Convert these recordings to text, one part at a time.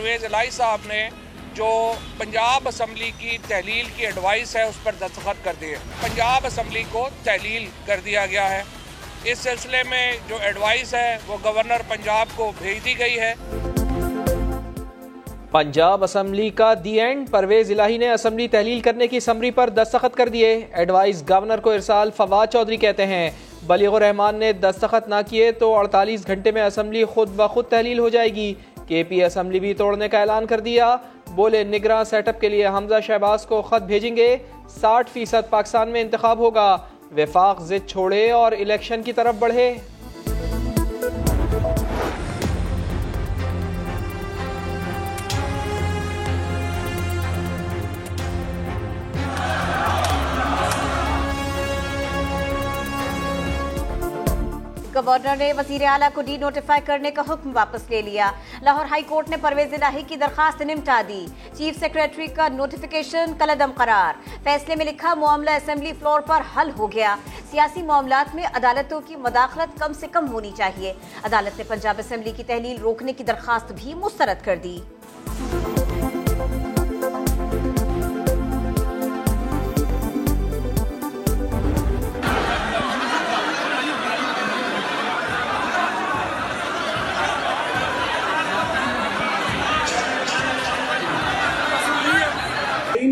परवेज़ इलाही साहब ने जो पंजाब असम्बली की तहलील की एडवाइस है उस पर दस्तखत कर दिए। पंजाब असम्बली को तहलील कर दिया गया है। इस सिलसिले में जो एडवाइस है वो गवर्नर पंजाब को भेज दी गई है। पंजाब असम्बली का दी एंड, परवेज इलाही ने असम्बली तहलील करने की समरी पर दस्तखत कर दिए। एडवाइस गवर्नर को इरसाल। फवाद चौधरी कहते हैं बलीगुर रहमान ने दस्तखत ना किए तो 48 घंटे में असम्बली खुद ब खुद तहलील हो जाएगी। KP असम्बली भी तोड़ने का ऐलान कर दिया। बोले निगरान सेटअप के लिए हमजा शहबाज को खत भेजेंगे। 60% पाकिस्तान में इंतखाब होगा। वफाक जिद छोड़े और इलेक्शन की तरफ बढ़े। गवर्नर ने वजीर आला को डी नोटिफाई करने का हुक्म वापस ले लिया। लाहौर हाई कोर्ट ने परवेज इलाही की दरखास्त निपटा दी। चीफ सेक्रेटरी का नोटिफिकेशन कलअदम करार। फैसले में लिखा मामला असेंबली फ्लोर पर हल हो गया। सियासी मामलात में अदालतों की मुदाखलत कम से कम होनी चाहिए। अदालत ने पंजाब असेंबली की तहलील रोकने की दरखास्त भी मुस्तरद कर दी।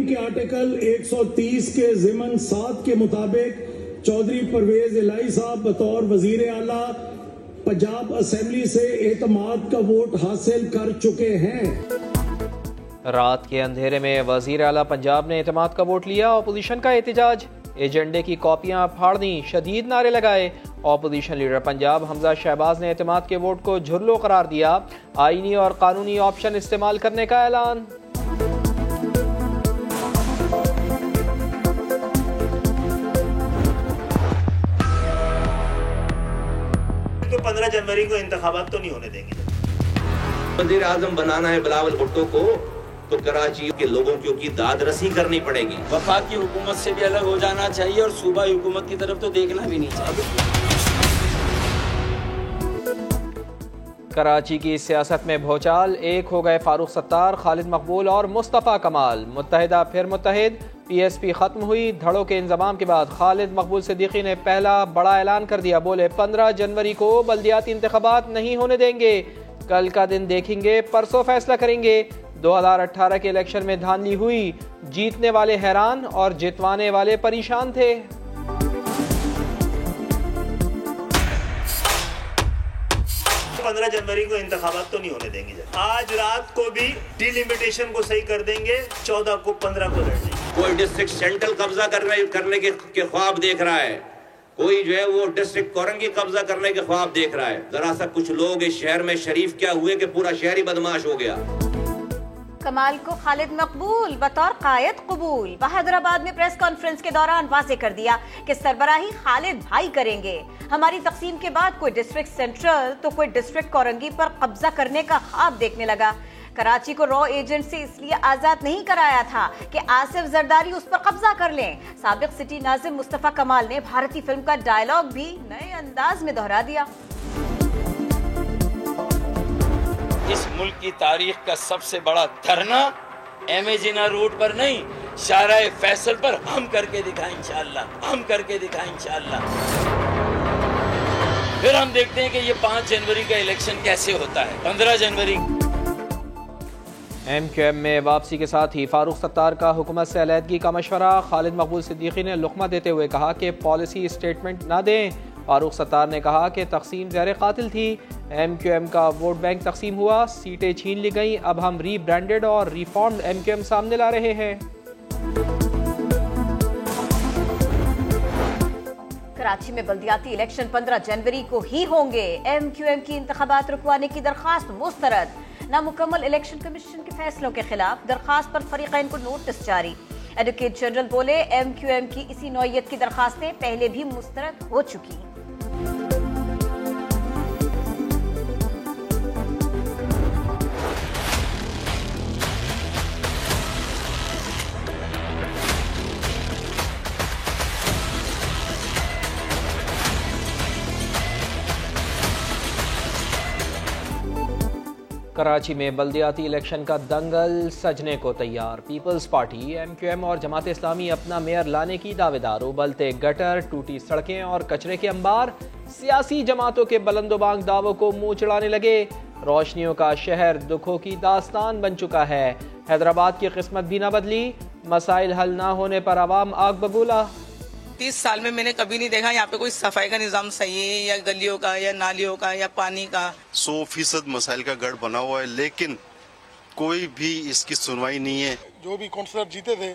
के आर्टिकल 130 के ज़िमन 7 के मुताबिक चौधरी परवेज इलाही साहब बतौर वजीर आला पंजाब असेंबली से एतमाद का वोट हासिल कर चुके हैं। रात के अंधेरे में वजीर आला पंजाब ने एतमाद का वोट लिया। ऑपोजिशन का एहतजाज। एजेंडे की कॉपियां फाड़ दी। शदीद नारे लगाए। ऑपोजिशन लीडर पंजाब हमजा शहबाज ने एतमाद के वोट को झुर्लो करार दिया। आईनी और कानूनी ऑप्शन इस्तेमाल करने का ऐलान। तो 15 जनवरी को इंतखाबात तो नहीं होने देंगे। वज़ीर आज़म बनाना है बिलावल भुट्टो को तो कराची के लोगों की दाद रसी करनी पड़ेगी। वफाकी हुकूमत से भी अलग हो जाना चाहिए और सूबाई हुकूमत की तरफ तो देखना भी नहीं चाहिए। कराची की सियासत में भौचाल। एक हो गए फारूक सत्तार, खालिद मकबूल और मुस्तफ़ा कमाल। मुत्तहिदा फिर मुत्तहिद। PSP खत्म हुई। धड़ों के इंतजाम के बाद खालिद मकबूल सिद्दीकी ने पहला बड़ा ऐलान कर दिया। बोले 15 जनवरी को बल्दियाती इंतखाबात नहीं होने देंगे। कल का दिन देखेंगे, परसों फैसला करेंगे। 2018 के इलेक्शन में धांधली हुई। जीतने वाले हैरान और जितवाने वाले परेशान थे। 15 जनवरी को इंतखाबात तो नहीं होने देंगे। आज रात को भी डिलिमिटेशन को सही कर देंगे। 14 को 15 को लड़ देंगे। कोई डिस्ट्रिक्ट सेंट्रल कब्जा करने के ख्वाब देख रहा है। कोई जो है वो डिस्ट्रिक्ट कोरंगी कब्जा करने के ख्वाब देख रहा है। जरा सा कुछ लोग इस शहर में शरीफ क्या हुए कि पूरा शहर ही बदमाश हो गया। कमाल को खालिद मकबूल बतौर कायद कबूल। हैदराबाद में प्रेस कॉन्फ्रेंस के दौरान वाज़ेह कर दिया कि सरबराही खालिद भाई करेंगे। हमारी तकसीम के बाद कोई डिस्ट्रिक्ट सेंट्रल तो कोई डिस्ट्रिक्ट कोरंगी पर कब्जा करने का ख्वाब देखने लगा। कराची को रॉ एजेंट से इसलिए आजाद नहीं कराया था कि आसिफ जरदारी उस पर कब्जा कर लें। साबिक सिटी नाजिम मुस्तफा कमाल ने भारतीय फिल्म का डायलॉग भी नए अंदाज में दोहरा दिया। इस मुल्क की तारीख का सबसे बड़ा धरना एम ए जिना रोड पर नहीं, शाहराह फैसल पर हम करके दिखाएं इंशाअल्लाह। हम करके दिखाएं इंशाअल्लाह। फिर हम देखते हैं कि ये 5 जनवरी का इलेक्शन कैसे होता है। 15 जनवरी MQM में वापसी के साथ ही फारूक सत्तार का हुकूमत से अलहदगी का मशवरा। खालिद मकबूल सिद्दीकी ने लुक़मा देते हुए कहा कि पॉलिसी स्टेटमेंट ना दें। फारूक सत्तार ने कहा कि तकसीम ज़हर कातिल थी। MQM का वोट बैंक तकसीम हुआ, सीटें छीन ली गईं। अब हम रीब्रांडेड और रिफॉर्म्ड MQM सामने ला रहे हैं। कराची में बल्दियाती इलेक्शन 15 जनवरी को ही होंगे। MQM की इंतखाबात रुकवाने की दरखास्त मुस्तरद। नामुकम्मल इलेक्शन कमीशन के फैसलों के खिलाफ दरखास्त पर फरीकैन को नोटिस जारी। एडवोकेट जनरल बोले MQM की इसी नौयत की दरखास्तें पहले भी मुस्तरद हो चुकी। कराची में बल्दियाती इलेक्शन का दंगल सजने को तैयार। पीपल्स पार्टी, MQM और जमात इस्लामी अपना मेयर लाने की दावेदार। उबलते गटर, टूटी सड़कें और कचरे के अंबार सियासी जमातों के बुलंदोबांग दावों को मुंह चढ़ाने लगे। रोशनियों का शहर दुखों की दास्तान बन चुका है। हैदराबाद की किस्मत भी न बदली, मसाइल हल ना होने पर आवाम आग बबूला। 30 साल में मैंने कभी नहीं देखा यहाँ पे कोई सफाई का निजाम सही है, या गलियों का या नालियों का या पानी का। 100% मसाइल का गढ़ बना हुआ है, लेकिन कोई भी इसकी सुनवाई नहीं है। जो भी काउंसलर जीते थे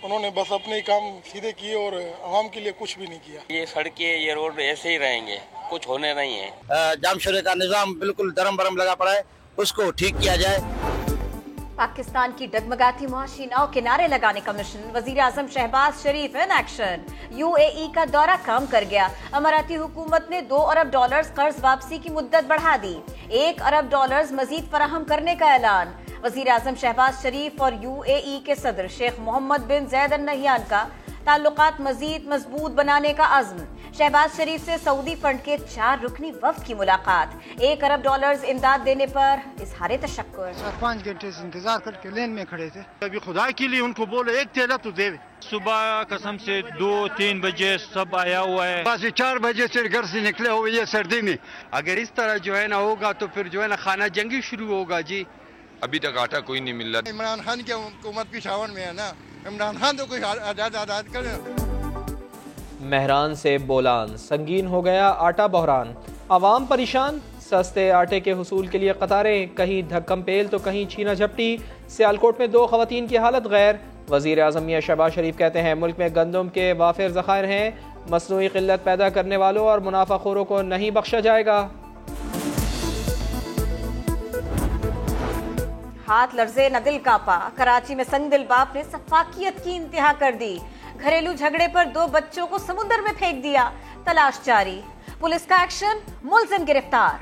उन्होंने बस अपने काम सीधे किए और आवाम के लिए कुछ भी नहीं किया। ये सड़कें, ये रोड ऐसे ही रहेंगे, कुछ होने नहीं है। जामशोरे का निजाम बिल्कुल दरम बरम लगा पड़ा है, उसको ठीक किया जाए। पाकिस्तान की डगमगाती मुआशी नाव किनारे लगाने का मिशन। वजीर आजम शहबाज शरीफ इन एक्शन। UAE का दौरा काम कर गया। अमाराती हुकूमत ने $2 अरब कर्ज वापसी की मुद्दत बढ़ा दी। $1 अरब मजीद फराहम करने का ऐलान। वजीर आजम शहबाज शरीफ और UAE के सदर शेख मोहम्मद बिन जैद अल नहयान का ताल्लुकात मजीद मजबूत बनाने का अज़्म। शहबाज शरीफ से सऊदी फंड के 4 रुकनी वफ्द की मुलाकात। $1 अरब इमदाद देने पर इजहार तशक्कुर। 4-5 घंटे से इंतजार करके लेन में खड़े थे। अभी खुदा के लिए उनको बोले एक थैला तो दे। सुबह कसम से 2-3 बजे सब आया हुआ है। 4 बजे से घर से निकले हुए ये सर्दी में। अगर इस तरह जो है ना होगा तो फिर जो है ना खाना जंगी शुरू होगा जी। अभी तक आटा कोई नहीं मिल रहा। इमरान खान की हुकूमत पिशावर में है ना, इमरान खान तो कोई आजाद करे। महरान से बोलान, संगीन हो गया आटा बहरान। आवाम परेशान, सस्ते आटे के हुसूल के लिए कतारें, कहीं धक्कम पेल तो कहीं छीना झपटी। सियालकोट में 2 खवातीन की हालत गैर। वजीर आजम मियां शहबाज शरीफ कहते हैं मुल्क में गंदम के वाफिर ज़खायर हैं, मसनूई किल्लत पैदा करने वालों और मुनाफाखोरों को नहीं बख्शा जाएगा। हाथ लर्जे न दिल कांपा। कराची में संगदिल बाप ने सफाकियत की इंतहा कर दी। घरेलू झगड़े पर 2 बच्चों को समुद्र में फेंक दिया। तलाश जारी, पुलिस का एक्शन, मुलजिम गिरफ्तार।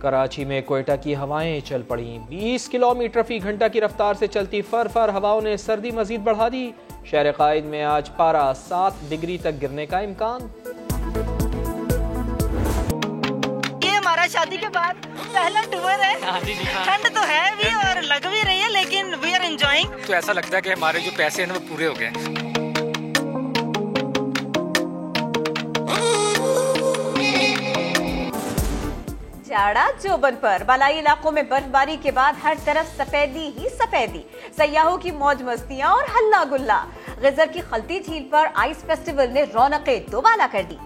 कराची में कोयटा की हवाएं चल पड़ी। 20 किलोमीटर फी घंटा की रफ्तार से चलती फर हवाओं ने सर्दी मजीद बढ़ा दी। शहर कायद में आज पारा 7 डिग्री तक गिरने का इम्कान। ये हमारा शादी के बाद पहला टूर है। ठंड तो है भी और लग भी रही है, लेकिन वी आर एंजॉयिंग। तो ऐसा लगता है कि हमारे जो पैसे हैं वो पूरे हो गए। जाड़ा जोबन पर। बालाई इलाकों में बर्फबारी के बाद हर तरफ सफेदी ही सफेदी। सयाहों की मौज मस्तियां और हल्ला गुल्ला। गिजर की खलती झील पर आइस फेस्टिवल ने रौनकें दोबाला कर दी।